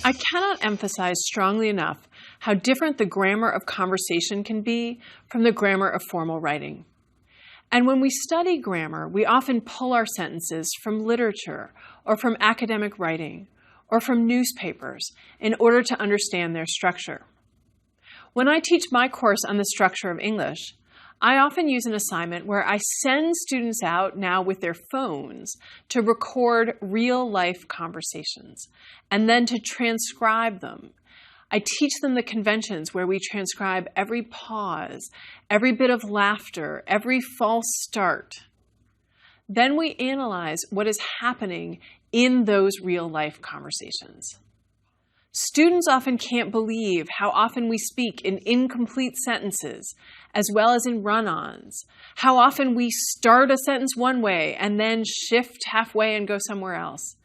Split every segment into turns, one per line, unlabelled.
I cannot emphasize strongly enough how different the grammar of conversation can be from the grammar of formal writing. And when we study grammar, we often pull our sentences from literature or from academic writing or from newspapers in order to understand their structure. When I teach my course on the structure of English, I often use an assignment where I send students out now with their phones to record real-life conversations and then to transcribe them. I teach them the conventions where we transcribe every pause, every bit of laughter, every false start. Then we analyze what is happening in those real-life conversations. Students often can't believe how often we speak in incomplete sentences, as well as in run-ons, how often we start a sentence one way and then shift halfway and go somewhere else,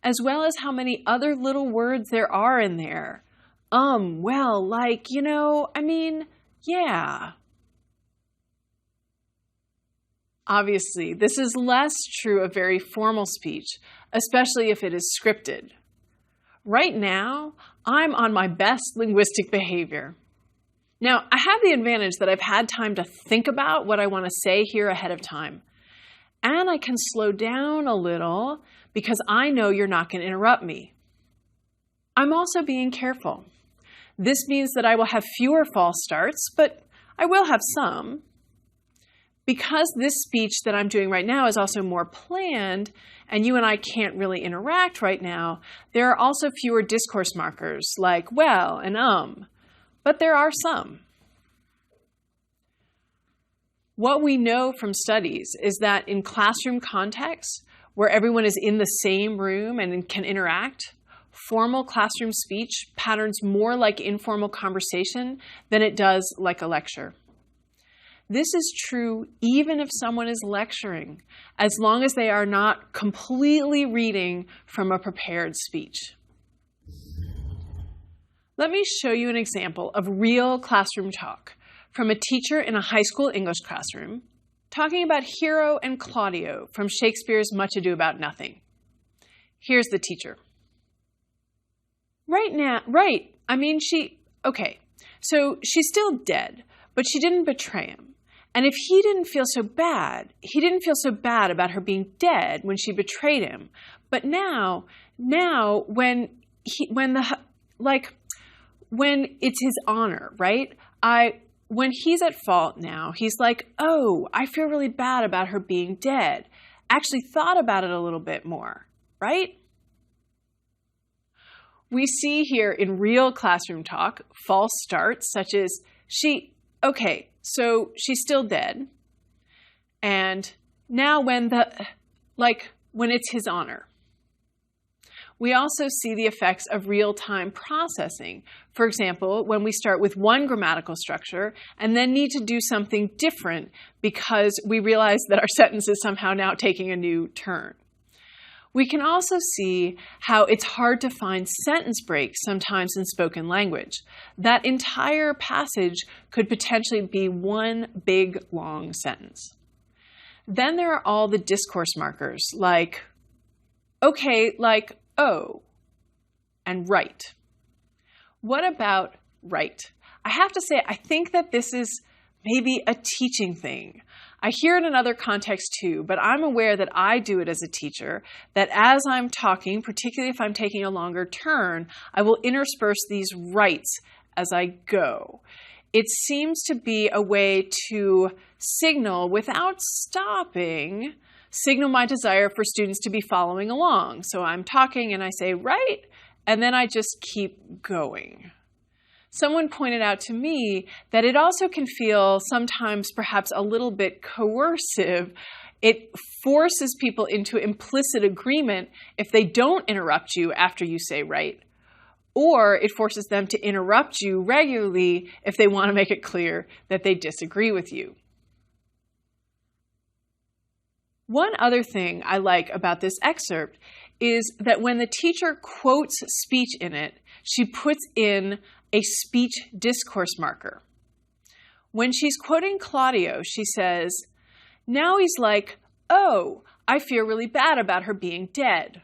as well as how many other little words there are in there. Well, like, yeah. Obviously, this is less true of very formal speech, especially if it is scripted. Right now, I'm on my best linguistic behavior. Now, I have the advantage that I've had time to think about what I want to say here ahead of time. And I can slow down a little because I know you're not going to interrupt me. I'm also being careful. This means that I will have fewer false starts, but I will have some. Because this speech that I'm doing right now is also more planned, and you and I can't really interact right now, there are also fewer discourse markers like well and but there are some. What we know from studies is that in classroom contexts, where everyone is in the same room and can interact, formal classroom speech patterns more like informal conversation than it does like a lecture. This is true even if someone is lecturing, as long as they are not completely reading from a prepared speech. Let me show you an example of real classroom talk from a teacher in a high school English classroom talking about Hero and Claudio from Shakespeare's Much Ado About Nothing. Here's the teacher. So she's still dead, but she didn't betray him. And if he didn't feel so bad about her being dead when she betrayed him. But now when it's his honor, right? When he's at fault now, he's like, oh, I feel really bad about her being dead. Actually thought about it a little bit more, right? We see here in real classroom talk false starts such as so she's still dead. And now when it's his honor. We also see the effects of real-time processing. For example, when we start with one grammatical structure and then need to do something different because we realize that our sentence is somehow now taking a new turn. We can also see how it's hard to find sentence breaks sometimes in spoken language. That entire passage could potentially be one big, long sentence. Then there are all the discourse markers like, oh, and right. What about right? I have to say, I think that this is maybe a teaching thing. I hear it in other contexts too, but I'm aware that I do it as a teacher, that as I'm talking, particularly if I'm taking a longer turn, I will intersperse these rights as I go. It seems to be a way to signal, without stopping, signal my desire for students to be following along. So I'm talking and I say, right, and then I just keep going. Someone pointed out to me that it also can feel sometimes perhaps a little bit coercive. It forces people into implicit agreement if they don't interrupt you after you say right, or it forces them to interrupt you regularly if they want to make it clear that they disagree with you. One other thing I like about this excerpt is that when the teacher quotes speech in it, she puts in a speech discourse marker. When she's quoting Claudio, she says, now he's like, oh, I feel really bad about her being dead.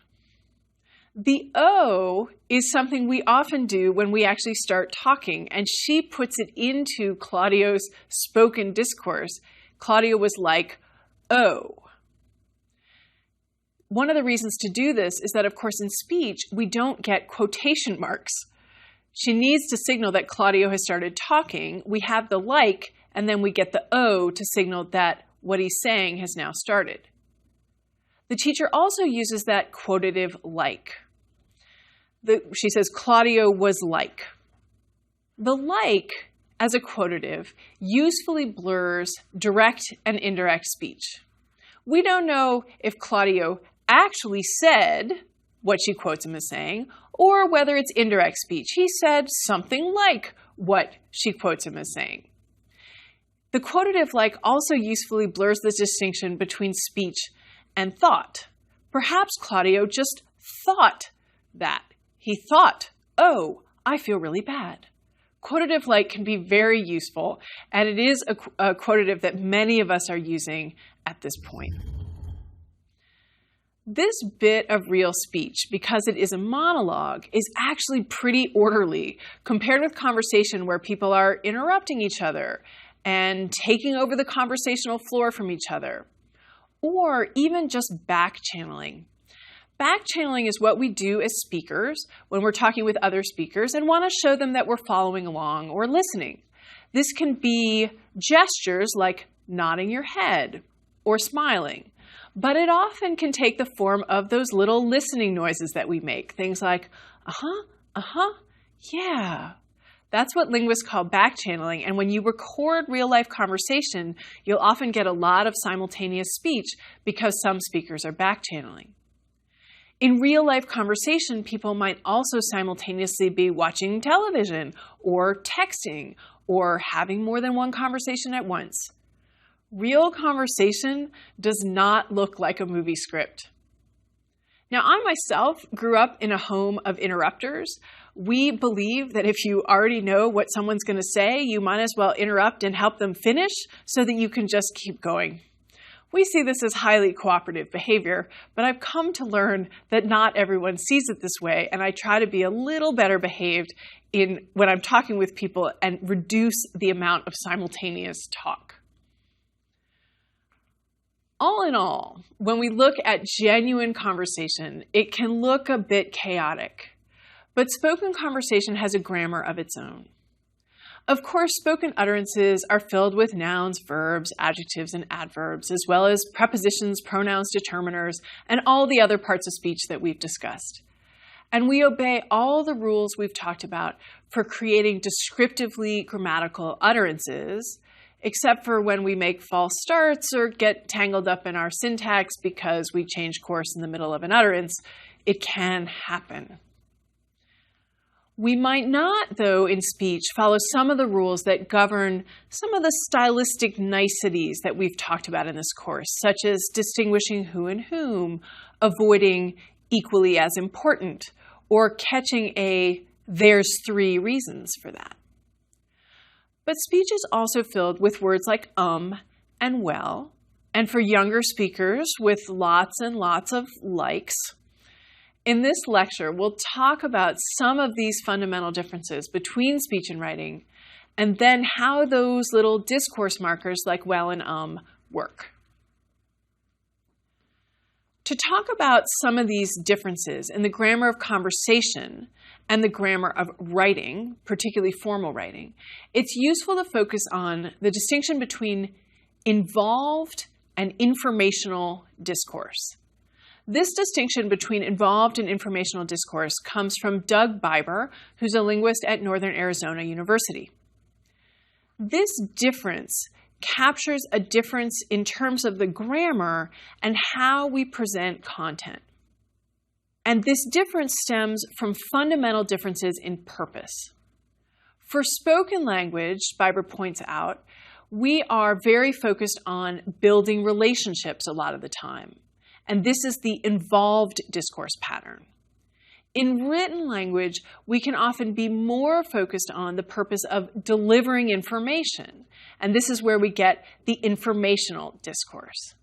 The O is something we often do when we actually start talking, and she puts it into Claudio's spoken discourse. Claudio was like, "Oh." One of the reasons to do this is that, of course, in speech, we don't get quotation marks. She needs to signal that Claudio has started talking. We have the like, and then we get the O to signal that what he's saying has now started. The teacher also uses that quotative like. She says, Claudio was like. The like, as a quotative, usefully blurs direct and indirect speech. We don't know if Claudio actually said what she quotes him as saying, or whether it's indirect speech. He said something like what she quotes him as saying. The quotative like also usefully blurs the distinction between speech and thought. Perhaps Claudio just thought that. He thought, "Oh, I feel really bad." Quotative like can be very useful, and it is a quotative that many of us are using at this point. This bit of real speech, because it is a monologue, is actually pretty orderly compared with conversation where people are interrupting each other and taking over the conversational floor from each other, or even just back-channeling. Back-channeling is what we do as speakers when we're talking with other speakers and want to show them that we're following along or listening. This can be gestures like nodding your head or smiling, but it often can take the form of those little listening noises that we make. Things like, yeah. That's what linguists call back-channeling, and when you record real-life conversation, you'll often get a lot of simultaneous speech because some speakers are back-channeling. In real-life conversation, people might also simultaneously be watching television or texting or having more than one conversation at once. Real conversation does not look like a movie script. Now, I myself grew up in a home of interrupters. We believe that if you already know what someone's going to say, you might as well interrupt and help them finish so that you can just keep going. We see this as highly cooperative behavior, but I've come to learn that not everyone sees it this way, and I try to be a little better behaved when I'm talking with people and reduce the amount of simultaneous talk. All in all, when we look at genuine conversation, it can look a bit chaotic, but spoken conversation has a grammar of its own. Of course, spoken utterances are filled with nouns, verbs, adjectives, and adverbs, as well as prepositions, pronouns, determiners, and all the other parts of speech that we've discussed. And we obey all the rules we've talked about for creating descriptively grammatical utterances, except for when we make false starts or get tangled up in our syntax because we change course in the middle of an utterance. It can happen. We might not, though, in speech, follow some of the rules that govern some of the stylistic niceties that we've talked about in this course, such as distinguishing who and whom, avoiding equally as important, or catching a "there's three reasons for that." But speech is also filled with words like and well, and for younger speakers with lots and lots of likes. In this lecture, we'll talk about some of these fundamental differences between speech and writing, and then how those little discourse markers like well and work. To talk about some of these differences in the grammar of conversation and the grammar of writing, particularly formal writing, it's useful to focus on the distinction between involved and informational discourse. This distinction between involved and informational discourse comes from Doug Biber, who's a linguist at Northern Arizona University. This difference captures a difference in terms of the grammar and how we present content. And this difference stems from fundamental differences in purpose. For spoken language, Biber points out, we are very focused on building relationships a lot of the time. And this is the involved discourse pattern. In written language, we can often be more focused on the purpose of delivering information. And this is where we get the informational discourse.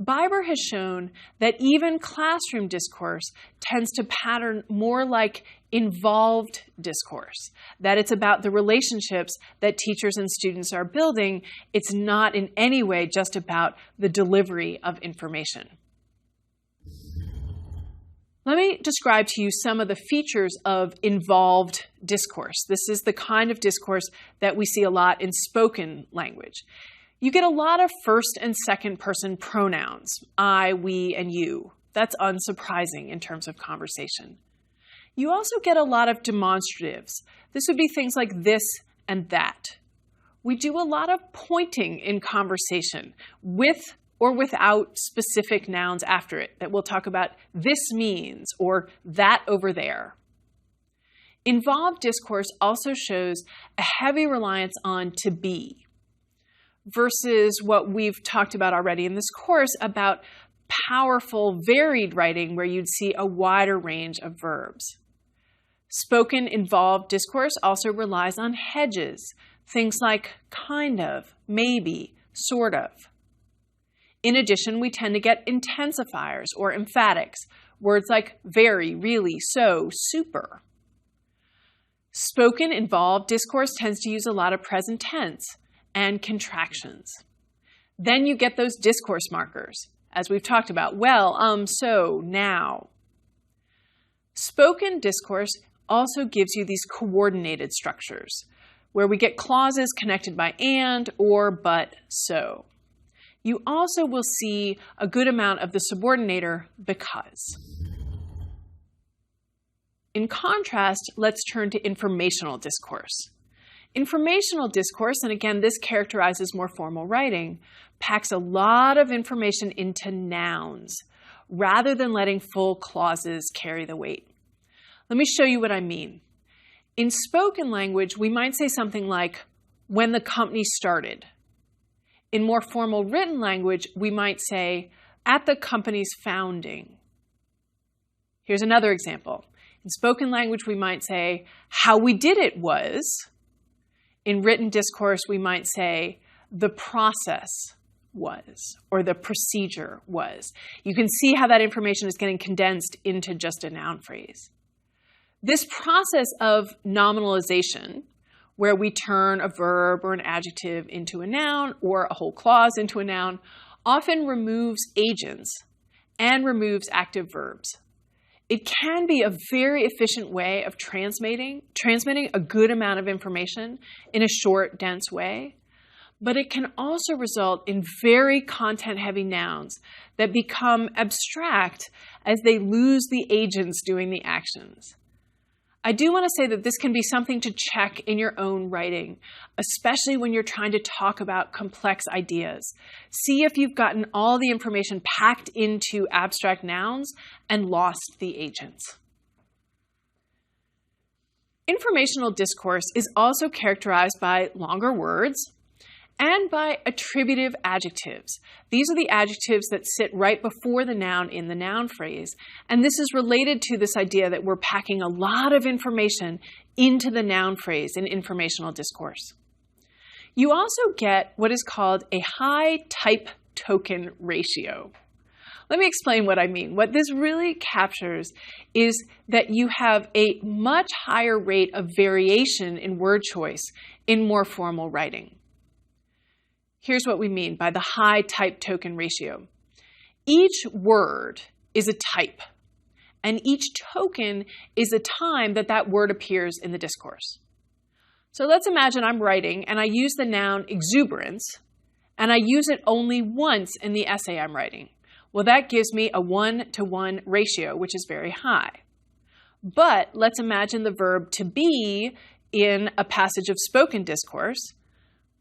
Biber has shown that even classroom discourse tends to pattern more like involved discourse, that it's about the relationships that teachers and students are building. It's not in any way just about the delivery of information. Let me describe to you some of the features of involved discourse. This is the kind of discourse that we see a lot in spoken language. You get a lot of first and second person pronouns, I, we, and you. That's unsurprising in terms of conversation. You also get a lot of demonstratives. This would be things like this and that. We do a lot of pointing in conversation with or without specific nouns after it that we'll talk about this means or that over there. Involved discourse also shows a heavy reliance on to be versus what we've talked about already in this course about powerful, varied writing where you'd see a wider range of verbs. Spoken involved discourse also relies on hedges, things like kind of, maybe, sort of. In addition, we tend to get intensifiers or emphatics, words like very, really, so, super. Spoken involved discourse tends to use a lot of present tense and contractions. Then you get those discourse markers, as we've talked about, well, so, now. Spoken discourse also gives you these coordinated structures, where we get clauses connected by and, or, but, so. You also will see a good amount of the subordinator because. In contrast, let's turn to informational discourse. Informational discourse, and again, this characterizes more formal writing, packs a lot of information into nouns rather than letting full clauses carry the weight. Let me show you what I mean. In spoken language, we might say something like, when the company started. In more formal written language, we might say, at the company's founding. Here's another example. In spoken language, we might say, how we did it was. In written discourse, we might say, the process was, or the procedure was. You can see how that information is getting condensed into just a noun phrase. This process of nominalization, where we turn a verb or an adjective into a noun or a whole clause into a noun, often removes agents and removes active verbs. It can be a very efficient way of transmitting a good amount of information in a short, dense way, but it can also result in very content-heavy nouns that become abstract as they lose the agents doing the actions. I do want to say that this can be something to check in your own writing, especially when you're trying to talk about complex ideas. See if you've gotten all the information packed into abstract nouns and lost the agents. Informational discourse is also characterized by longer words and by attributive adjectives. These are the adjectives that sit right before the noun in the noun phrase. And this is related to this idea that we're packing a lot of information into the noun phrase in informational discourse. You also get what is called a high type token ratio. Let me explain what I mean. What this really captures is that you have a much higher rate of variation in word choice in more formal writing. Here's what we mean by the high type token ratio. Each word is a type, and each token is a time that that word appears in the discourse. So let's imagine I'm writing and I use the noun exuberance, and I use it only once in the essay I'm writing. Well, that gives me a 1-to-1 ratio, which is very high. But let's imagine the verb to be in a passage of spoken discourse.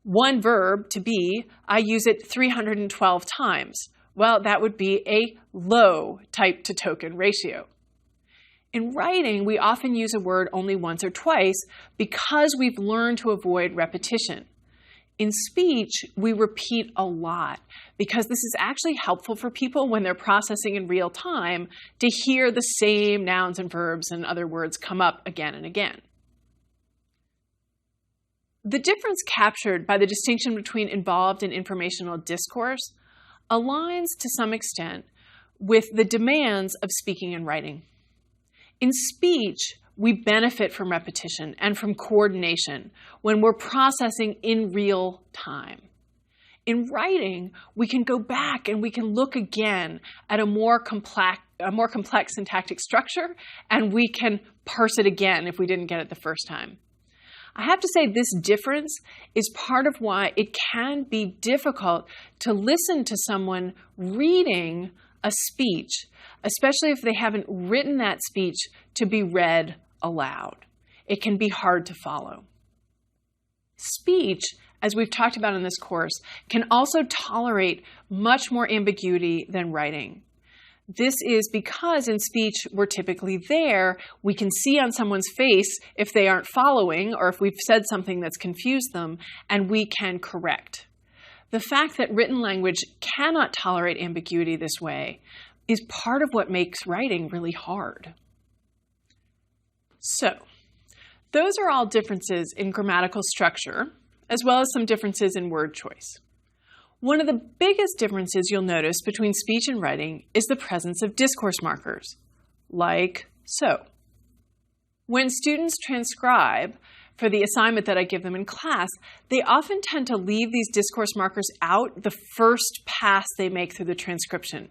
One verb, to be, I use it 312 times. Well, that would be a low type to token ratio. In writing, we often use a word only once or twice because we've learned to avoid repetition. In speech, we repeat a lot because this is actually helpful for people when they're processing in real time to hear the same nouns and verbs and other words come up again and again. The difference captured by the distinction between involved and informational discourse aligns to some extent with the demands of speaking and writing. In speech, we benefit from repetition and from coordination when we're processing in real time. In writing, we can go back and we can look again at a more complex syntactic structure, and we can parse it again if we didn't get it the first time. I have to say this difference is part of why it can be difficult to listen to someone reading a speech, especially if they haven't written that speech to be read aloud. It can be hard to follow. Speech, as we've talked about in this course, can also tolerate much more ambiguity than writing. This is because in speech, we're typically there. We can see on someone's face if they aren't following or if we've said something that's confused them, and we can correct. The fact that written language cannot tolerate ambiguity this way is part of what makes writing really hard. So, those are all differences in grammatical structure, as well as some differences in word choice. One of the biggest differences you'll notice between speech and writing is the presence of discourse markers, like so. When students transcribe for the assignment that I give them in class, they often tend to leave these discourse markers out the first pass they make through the transcription.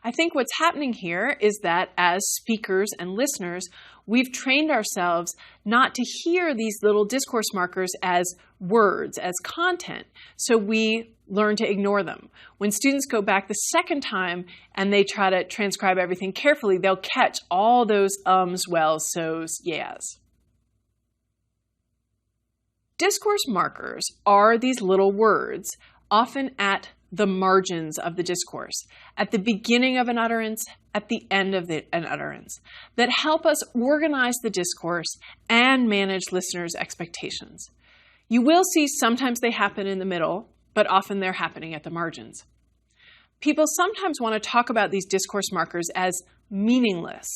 I think what's happening here is that as speakers and listeners, we've trained ourselves not to hear these little discourse markers as words, as content, so we learn to ignore them. When students go back the second time and they try to transcribe everything carefully, they'll catch all those ums, wells, so's, yeahs. Discourse markers are these little words, often at the margins of the discourse, at the beginning of an utterance, at the end of an utterance, that help us organize the discourse and manage listeners' expectations. You will see sometimes they happen in the middle, but often they're happening at the margins. People sometimes want to talk about these discourse markers as meaningless,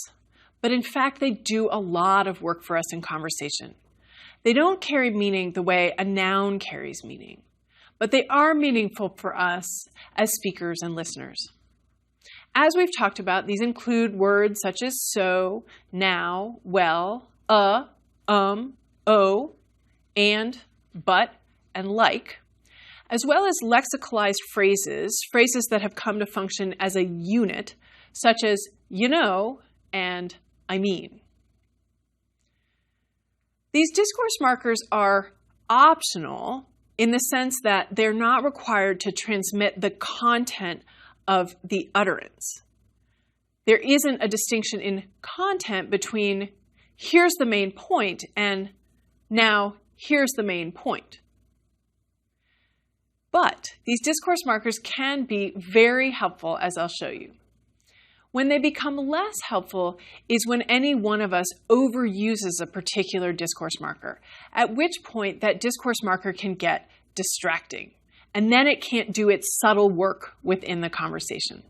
but in fact they do a lot of work for us in conversation. They don't carry meaning the way a noun carries meaning, but they are meaningful for us as speakers and listeners. As we've talked about, these include words such as so, now, well, oh, and, but, and like, as well as lexicalized phrases that have come to function as a unit, such as you know and I mean. These discourse markers are optional in the sense that they're not required to transmit the content of the utterance. There isn't a distinction in content between here's the main point and now here's the main point. But these discourse markers can be very helpful, as I'll show you. When they become less helpful is when any one of us overuses a particular discourse marker, at which point that discourse marker can get distracting, and then it can't do its subtle work within the conversation.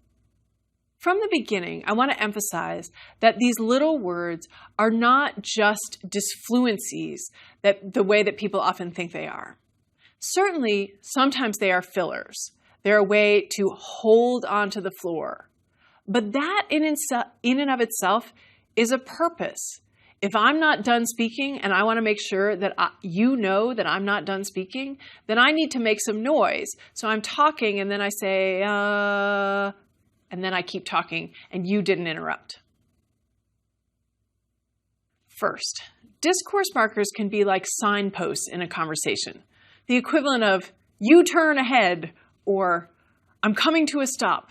From the beginning, I want to emphasize that these little words are not just disfluencies the way that people often think they are. Certainly, sometimes they are fillers. They're a way to hold onto the floor. But that in and of itself is a purpose. If I'm not done speaking and I want to make sure that you know that I'm not done speaking, then I need to make some noise. So I'm talking and then I say, and then I keep talking and you didn't interrupt. First, discourse markers can be like signposts in a conversation. The equivalent of, you turn ahead, or I'm coming to a stop.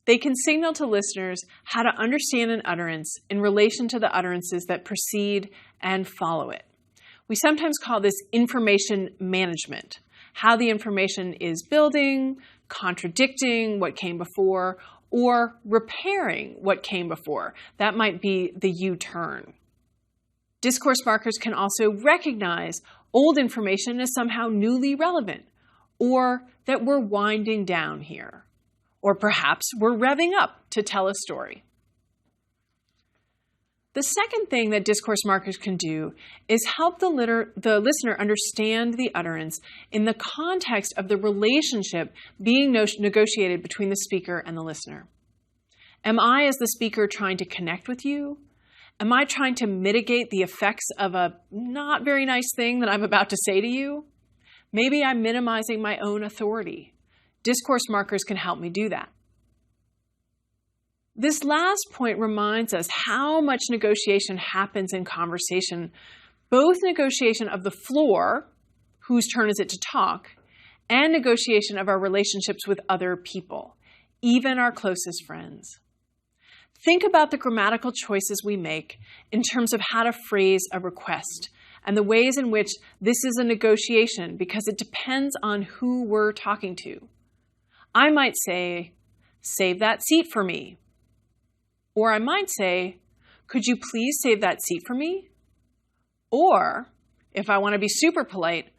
They can signal to listeners how to understand an utterance in relation to the utterances that precede and follow it. We sometimes call this information management, how the information is building, contradicting what came before, or repairing what came before. That might be the U-turn. Discourse markers can also recognize old information as somehow newly relevant, or that we're winding down here. Or perhaps we're revving up to tell a story. The second thing that discourse markers can do is help the listener understand the utterance in the context of the relationship being negotiated between the speaker and the listener. Am I, as the speaker, trying to connect with you? Am I trying to mitigate the effects of a not very nice thing that I'm about to say to you? Maybe I'm minimizing my own authority. Discourse markers can help me do that. This last point reminds us how much negotiation happens in conversation, both negotiation of the floor, whose turn is it to talk, and negotiation of our relationships with other people, even our closest friends. Think about the grammatical choices we make in terms of how to phrase a request and the ways in which this is a negotiation because it depends on who we're talking to. I might say, "Save that seat for me." Or I might say, "Could you please save that seat for me?" Or, if I want to be super polite,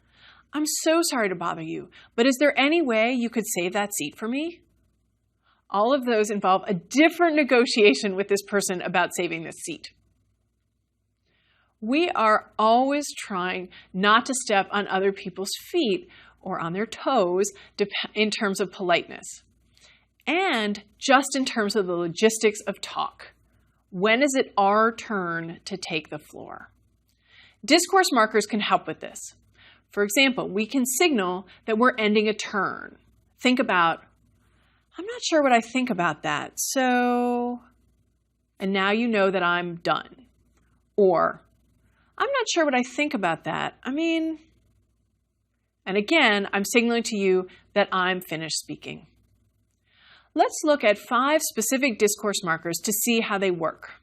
"I'm so sorry to bother you, but is there any way you could save that seat for me?" All of those involve a different negotiation with this person about saving this seat. We are always trying not to step on other people's feet or on their toes in terms of politeness. And just in terms of the logistics of talk. When is it our turn to take the floor? Discourse markers can help with this. For example, we can signal that we're ending a turn. Think about, "I'm not sure what I think about that, so..." And now you know that I'm done. Or, "I'm not sure what I think about that. And again, I'm signaling to you that I'm finished speaking. Let's look at 5 specific discourse markers to see how they work.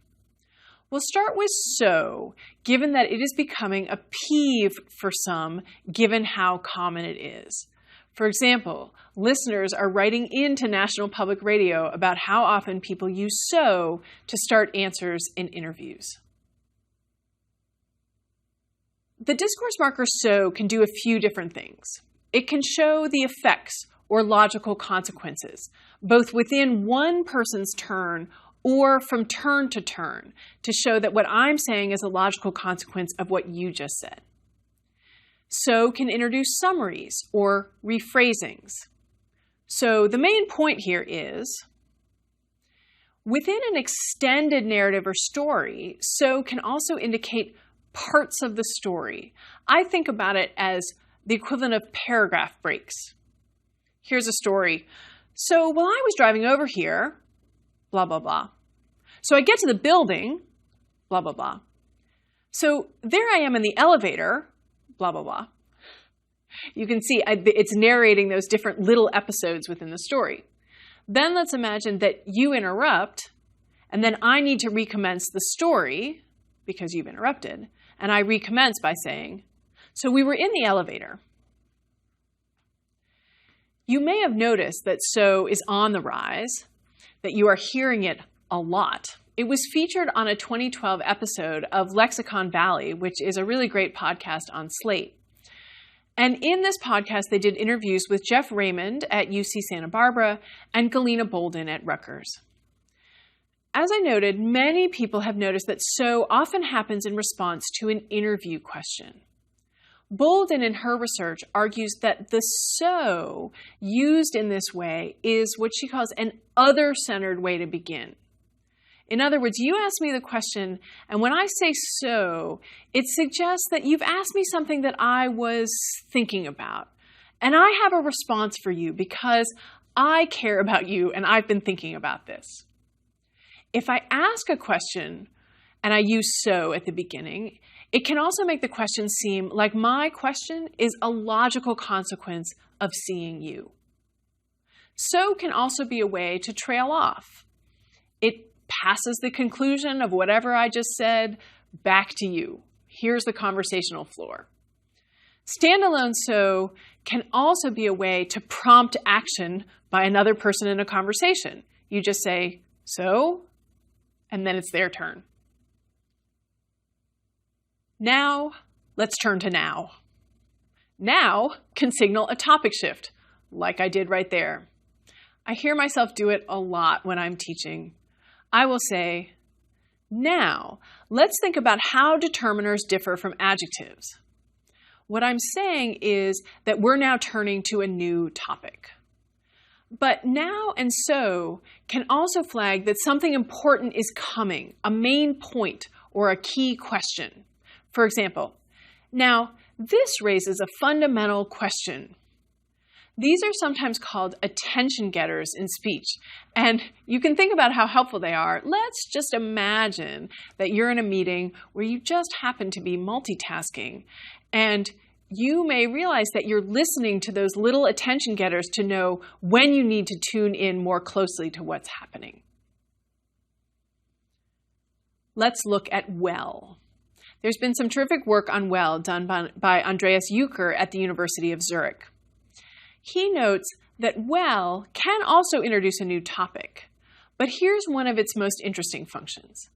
We'll start with "so," given that it is becoming a peeve for some, given how common it is. For example, listeners are writing into National Public Radio about how often people use "so" to start answers in interviews. The discourse marker "so" can do a few different things. It can show the effects or logical consequences, both within one person's turn or from turn to show that what I'm saying is a logical consequence of what you just said. "So" can introduce summaries or rephrasings. So the main point here is, within an extended narrative or story, "so" can also indicate parts of the story. I think about it as the equivalent of paragraph breaks. Here's a story. "So while I was driving over here, blah, blah, blah. So I get to the building, blah, blah, blah. So there I am in the elevator, blah, blah, blah." You can see it's narrating those different little episodes within the story. Then let's imagine that you interrupt, and then I need to recommence the story because you've interrupted. And I recommence by saying, "So we were in the elevator." You may have noticed that "so" is on the rise, that you are hearing it a lot. It was featured on a 2012 episode of Lexicon Valley, which is a really great podcast on Slate. And in this podcast, they did interviews with Jeff Raymond at UC Santa Barbara and Galena Bolden at Rutgers. As I noted, many people have noticed that "so" often happens in response to an interview question. Bolden, in her research, argues that the "so" used in this way is what she calls an other-centered way to begin. In other words, you ask me the question, and when I say "so," it suggests that you've asked me something that I was thinking about. And I have a response for you because I care about you and I've been thinking about this. If I ask a question and I use "so" at the beginning, it can also make the question seem like my question is a logical consequence of seeing you. "So" can also be a way to trail off. It passes the conclusion of whatever I just said back to you. Here's the conversational floor. Standalone "so" can also be a way to prompt action by another person in a conversation. You just say, "So," and then it's their turn. Now, let's turn to "now." "Now" can signal a topic shift, like I did right there. I hear myself do it a lot when I'm teaching. I will say, Now, let's think about how determiners differ from adjectives. What I'm saying is that we're now turning to a new topic. But now and so can also flag that something important is coming, a main point or a key question. For example, now this raises a fundamental question. These are sometimes called attention getters in speech, and you can think about how helpful they are. Let's just imagine that you're in a meeting where you just happen to be multitasking, and you may realize that you're listening to those little attention getters to know when you need to tune in more closely to what's happening. Let's look at well. There's been some terrific work on well done by Andreas Jucker at the University of Zurich. He notes that well can also introduce a new topic, but here's one of its most interesting functions.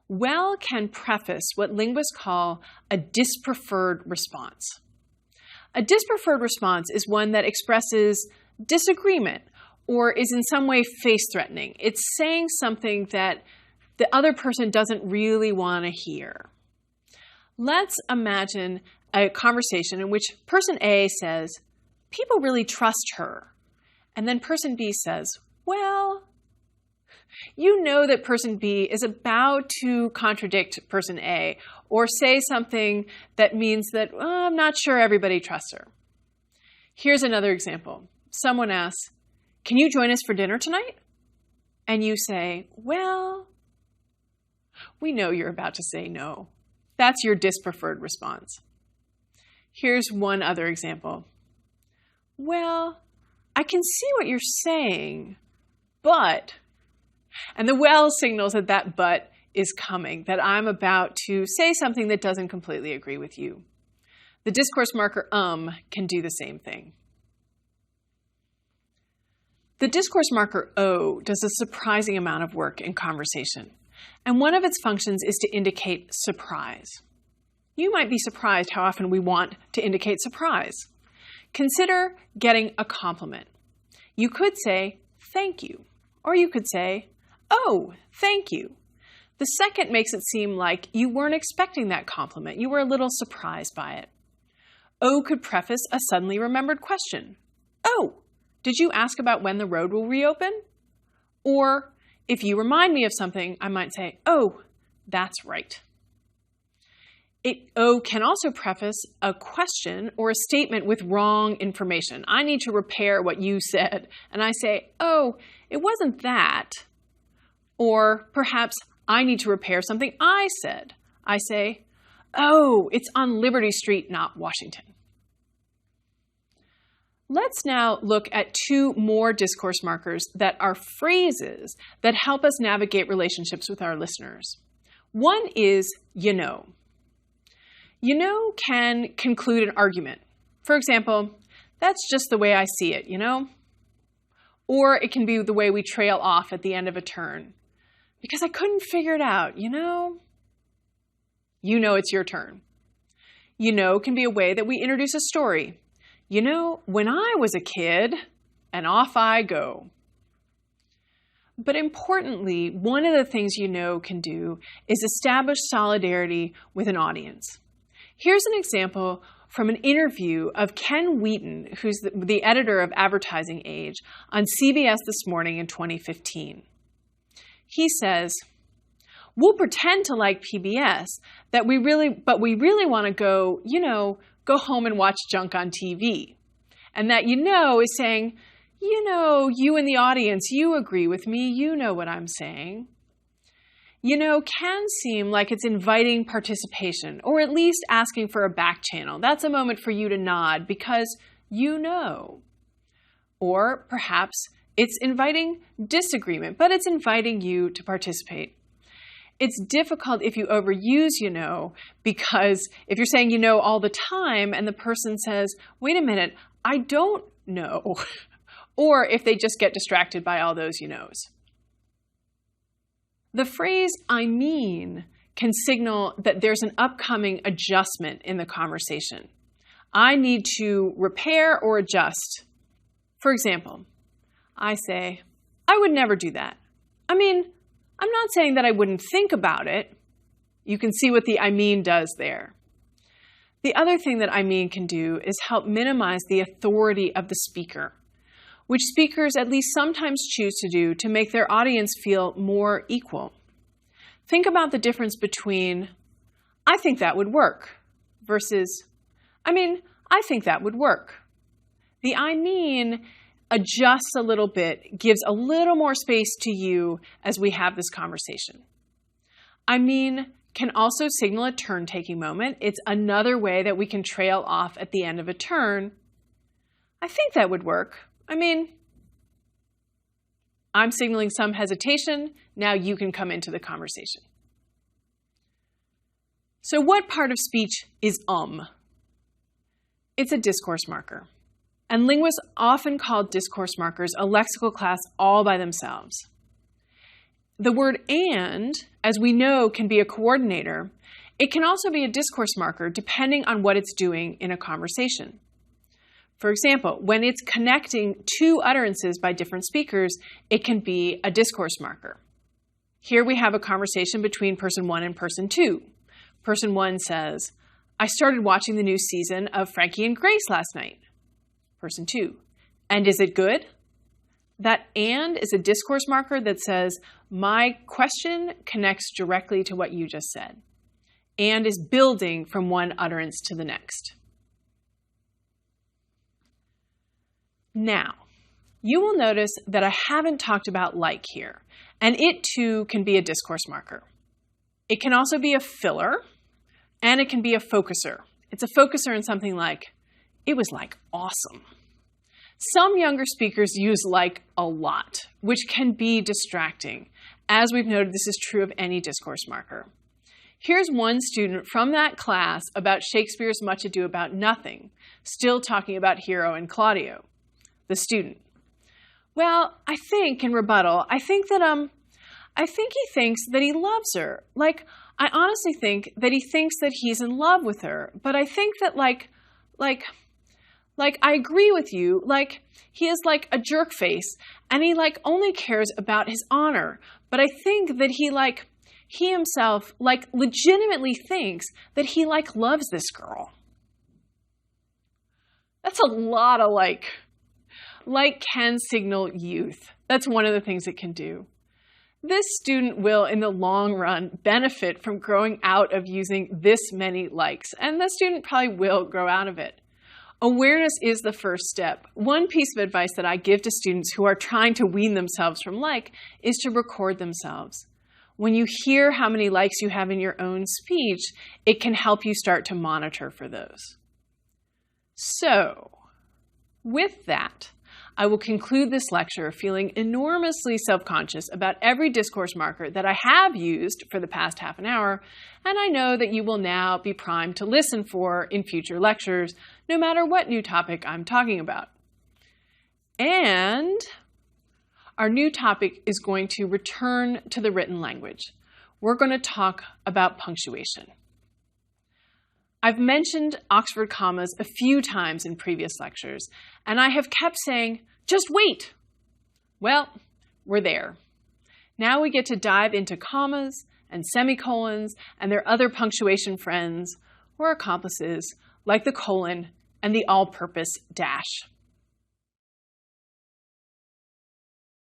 Well can preface what linguists call a dispreferred response. A dispreferred response is one that expresses disagreement or is in some way face-threatening. It's saying something that the other person doesn't really want to hear. Let's imagine a conversation in which person A says, "People really trust her." And then person B says, "Well," you know that person B is about to contradict person A or say something that means that, I'm not sure everybody trusts her. Here's another example. Someone asks, "Can you join us for dinner tonight?" And you say, "Well," we know you're about to say no. That's your dispreferred response. Here's one other example. "Well, I can see what you're saying, but," and the well signals that that but is coming, that I'm about to say something that doesn't completely agree with you. The discourse marker can do the same thing. The discourse marker O does a surprising amount of work in conversation, and one of its functions is to indicate surprise. You might be surprised how often we want to indicate surprise. Consider getting a compliment. You could say, "Thank you," or you could say, "Oh, thank you." The second makes it seem like you weren't expecting that compliment. You were a little surprised by it. O could preface a suddenly remembered question. "Oh, did you ask about when the road will reopen?" Or, if you remind me of something, I might say, "Oh, that's right." O can also preface a question or a statement with wrong information. I need to repair what you said. And I say, "Oh, it wasn't that." Or perhaps I need to repair something I said. I say, "Oh, it's on Liberty Street, not Washington." Let's now look at two more discourse markers that are phrases that help us navigate relationships with our listeners. One is "you know." "You know" can conclude an argument. For example, "That's just the way I see it, you know?" Or it can be the way we trail off at the end of a turn. "Because I couldn't figure it out, you know?" You know it's your turn. "You know" can be a way that we introduce a story. "You know, when I was a kid," and off I go. But importantly, one of the things "you know" can do is establish solidarity with an audience. Here's an example from an interview of Ken Wheaton, who's the editor of Advertising Age, on CBS This Morning in 2015. He says, "We'll pretend to like PBS, but we really want to go home and watch junk on TV." And that "you know" is saying, you in the audience, you agree with me, you know what I'm saying. "You know" can seem like it's inviting participation, or at least asking for a back channel. That's a moment for you to nod because you know. Or perhaps it's inviting disagreement, but it's inviting you to participate. It's difficult if you overuse "you know," because if you're saying "you know" all the time and the person says, "Wait a minute, I don't know," or if they just get distracted by all those "you knows." The phrase "I mean" can signal that there's an upcoming adjustment in the conversation. I need to repair or adjust. For example, I say, "I would never do that. I mean, I'm not saying that I wouldn't think about it. You can see what the I mean does there. The other thing that I mean can do is help minimize the authority of the speaker, which speakers at least sometimes choose to do to make their audience feel more equal. Think about the difference between, I think that would work, versus, I think that would work. The I mean adjusts a little bit, gives a little more space to you as we have this conversation. I mean can also signal a turn-taking moment. It's another way that we can trail off at the end of a turn. I think that would work. I'm signaling some hesitation. Now you can come into the conversation. So what part of speech is It's a discourse marker. And linguists often call discourse markers a lexical class all by themselves. The word and, as we know, can be a coordinator. It can also be a discourse marker depending on what it's doing in a conversation. For example, when it's connecting two utterances by different speakers, it can be a discourse marker. Here we have a conversation between person 1 and person 2. Person 1 says, I started watching the new season of Frankie and Grace last night. Person 2, and is it good? That and is a discourse marker that says, my question connects directly to what you just said, and is building from one utterance to the next. Now, you will notice that I haven't talked about like here, and it too can be a discourse marker. It can also be a filler, and it can be a focuser. It's a focuser in something like, it was like awesome. Some younger speakers use like a lot, which can be distracting. As we've noted, this is true of any discourse marker. Here's one student from that class about Shakespeare's Much Ado About Nothing, still talking about Hero and Claudio. The student. Well, I think, in rebuttal, I think he thinks that he loves her. I honestly think that he thinks that he's in love with her. But I think that, I agree with you. He is like a jerk face, and he, only cares about his honor. But I think that he himself, legitimately thinks that he, loves this girl. That's a lot of, Like can signal youth. That's one of the things it can do. This student will, in the long run, benefit from growing out of using this many likes, and the student probably will grow out of it. Awareness is the first step. One piece of advice that I give to students who are trying to wean themselves from like is to record themselves. When you hear how many likes you have in your own speech, it can help you start to monitor for those. So, with that, I will conclude this lecture feeling enormously self-conscious about every discourse marker that I have used for the past half an hour, and I know that you will now be primed to listen for in future lectures, no matter what new topic I'm talking about. And our new topic is going to return to the written language. We're going to talk about punctuation. I've mentioned Oxford commas a few times in previous lectures, and I have kept saying, just wait. Well, we're there. Now we get to dive into commas and semicolons and their other punctuation friends or accomplices like the colon and the all-purpose dash.